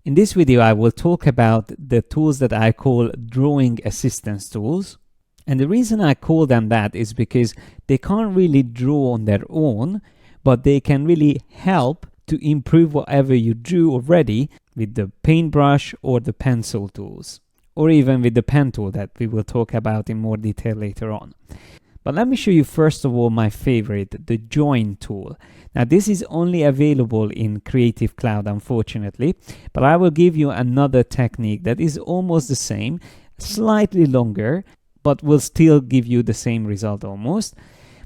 In this video, I will talk about the tools that I call drawing assistance tools. And the reason I call them that is because they can't really draw on their own, but they can really help to improve whatever you drew already with the paintbrush or the pencil tools, or even with the pen tool that we will talk about in more detail later on. But let me show you first of all my favorite, the join tool. Now this is only available in Creative Cloud, unfortunately, but I will give you another technique that is almost the same, slightly longer, but will still give you the same result almost.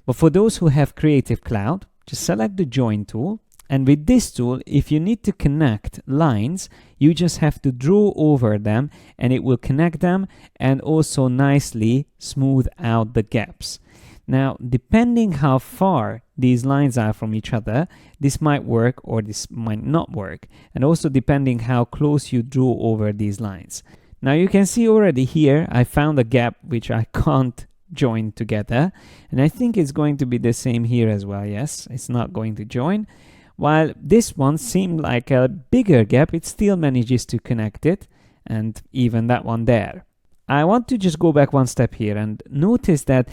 But for those who have Creative Cloud, just select the join tool. And with this tool, if you need to connect lines, you just have to draw over them and it will connect them and also nicely smooth out the gaps. Now, depending how far these lines are from each other, this might work or this might not work. And also depending how close you draw over these lines. Now you can see already here, I found a gap which I can't join together. And I think it's going to be the same here as well. Yes, it's not going to join. While this one seemed like a bigger gap, it still manages to connect it, and even that one there. I want to just go back one step here and notice that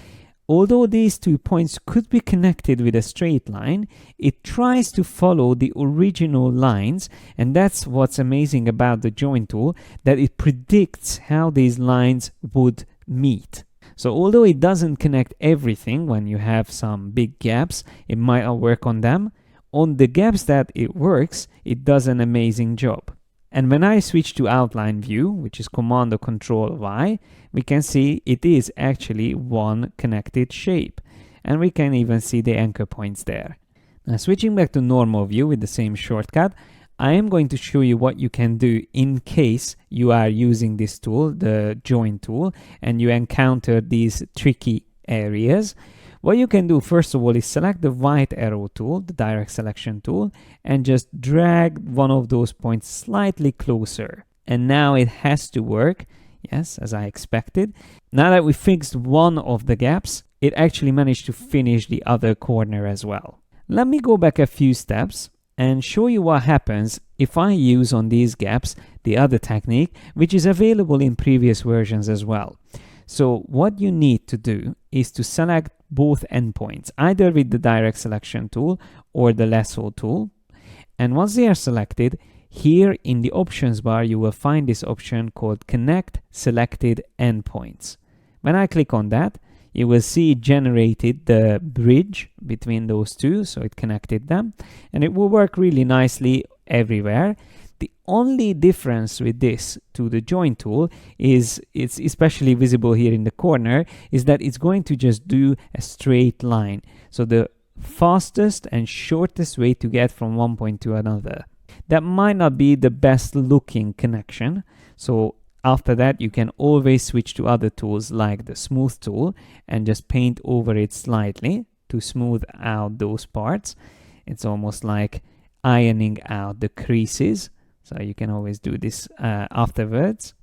although these 2 points could be connected with a straight line, it tries to follow the original lines, and that's what's amazing about the join tool, that it predicts how these lines would meet. So although it doesn't connect everything when you have some big gaps, it might not work on them. On the gaps that it works, it does an amazing job. And when I switch to outline view, which is Command or Control Y, we can see it is actually one connected shape. And we can even see the anchor points there. Now switching back to normal view with the same shortcut, I am going to show you what you can do in case you are using this tool, the join tool, and you encounter these tricky areas. What you can do first of all is select the white arrow tool, the direct selection tool, and just drag one of those points slightly closer. And now it has to work, yes, as I expected. Now that we fixed one of the gaps, it actually managed to finish the other corner as well. Let me go back a few steps and show you what happens if I use on these gaps the other technique, which is available in previous versions as well. So what you need to do is to select both endpoints, either with the direct selection tool or the lasso tool. And once they are selected, here in the options bar, you will find this option called Connect Selected Endpoints. When I click on that, you will see it generated the bridge between those two, so it connected them, and it will work really nicely everywhere. The only difference with this to the join tool is, it's especially visible here in the corner, is that it's going to just do a straight line. So the fastest and shortest way to get from one point to another. That might not be the best looking connection. So after that, you can always switch to other tools like the smooth tool and just paint over it slightly to smooth out those parts. It's almost like ironing out the creases. So you can always do this afterwards.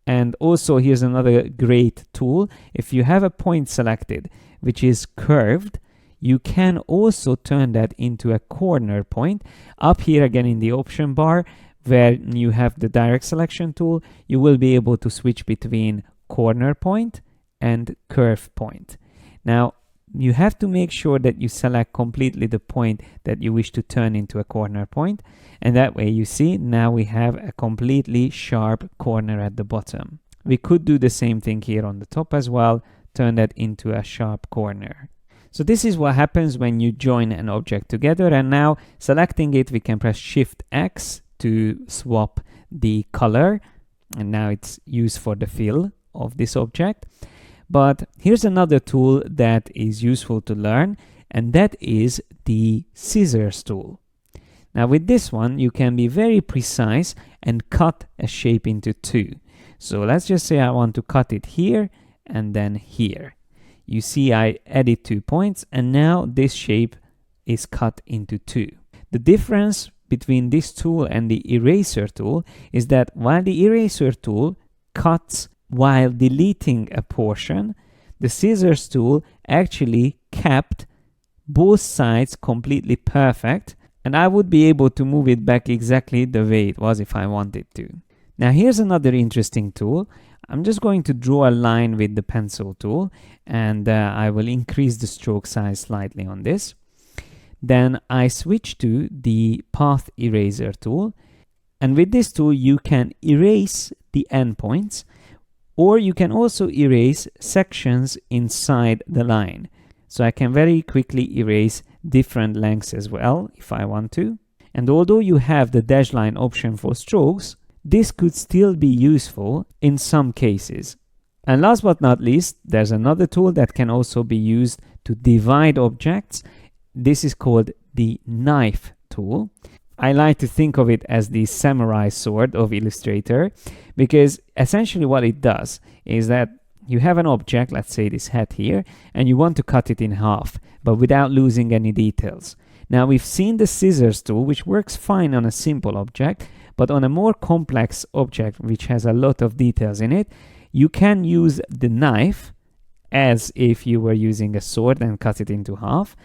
And also here's another great tool. If you have a point selected which is curved, you can also turn that into a corner point. Up here again in the option bar where you have the direct selection tool, you will be able to switch between corner point and curve point. Now you have to make sure that you select completely the point that you wish to turn into a corner point. And that way you see now we have a completely sharp corner at the bottom. We could do the same thing here on the top as well, turn that into a sharp corner. So this is what happens when you join an object together, and now selecting it, we can press Shift X to swap the color, and now it's used for the fill of this object. But here's another tool that is useful to learn, and that is the scissors tool. Now with this one, you can be very precise and cut a shape into two. So let's just say I want to cut it here and then here. You see I added 2 points, and now this shape is cut into two. The difference between this tool and the eraser tool is that while the eraser tool cuts while deleting a portion, the scissors tool actually kept both sides completely perfect And I would be able to move it back exactly the way it was if I wanted to. Now here's another interesting tool. I'm just going to draw a line with the pencil tool, and I will increase the stroke size slightly on this. Then I switch to the path eraser tool, and with this tool you can erase the endpoints, or you can also erase sections inside the line. So I can very quickly erase different lengths as well if I want to. And although you have the dash line option for strokes, this could still be useful in some cases. And last but not least, there's another tool that can also be used to divide objects. This is called the knife tool. I like to think of it as the samurai sword of Illustrator, because essentially what it does is that you have an object, let's say this hat here, and you want to cut it in half, but without losing any details. Now we've seen the scissors tool, which works fine on a simple object, but on a more complex object, which has a lot of details in it, you can use the knife as if you were using a sword and cut it into half.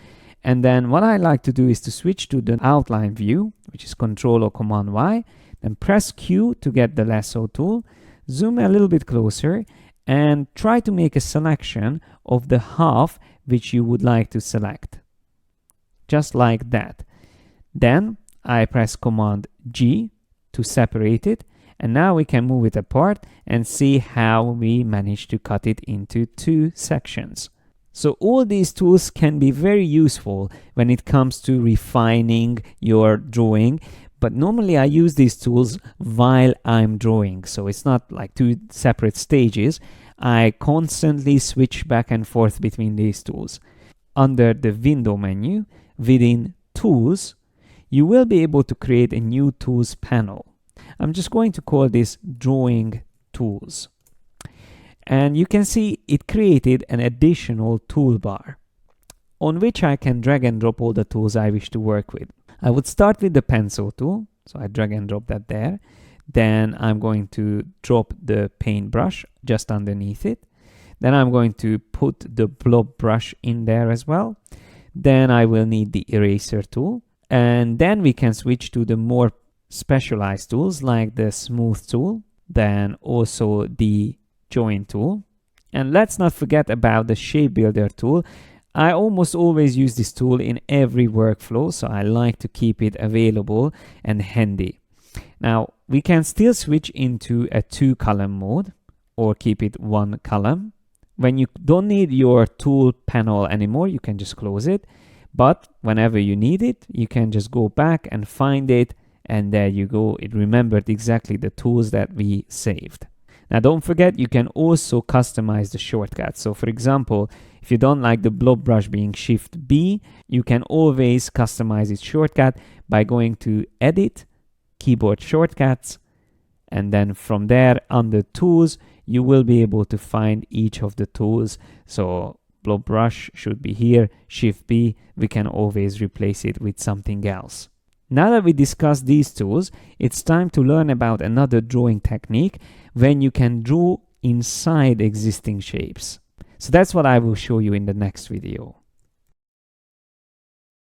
And then what I like to do is to switch to the outline view, which is Control or Command Y, then press Q to get the lasso tool, zoom a little bit closer, and try to make a selection of the half which you would like to select. Just like that. Then I press Command G to separate it, and now we can move it apart and see how we managed to cut it into two sections. So all these tools can be very useful when it comes to refining your drawing, but normally I use these tools while I'm drawing, so it's not like two separate stages. I constantly switch back and forth between these tools. Under the window menu, within Tools, you will be able to create a new Tools panel. I'm just going to call this Drawing Tools. And you can see it created an additional toolbar on which I can drag and drop all the tools I wish to work with. I would start with the pencil tool, so I drag and drop that there. Then I'm going to drop the paintbrush just underneath it. Then I'm going to put the blob brush in there as well. Then I will need the eraser tool. And then we can switch to the more specialized tools like the smooth tool, then also the join tool. And let's not forget about the shape builder tool. I almost always use this tool in every workflow, so I like to keep it available and handy. Now we can still switch into a 2-column mode or keep it 1 column. When you don't need your tool panel anymore, you can just close it. But whenever you need it, you can just go back and find it, and there you go. It remembered exactly the tools that we saved. Now don't forget, you can also customize the shortcuts. So for example, if you don't like the blob brush being Shift B, you can always customize its shortcut by going to Edit, Keyboard Shortcuts, and then from there under Tools, you will be able to find each of the tools. So blob brush should be here, Shift B, we can always replace it with something else. Now that we discussed these tools, it's time to learn about another drawing technique when you can draw inside existing shapes. So that's what I will show you in the next video.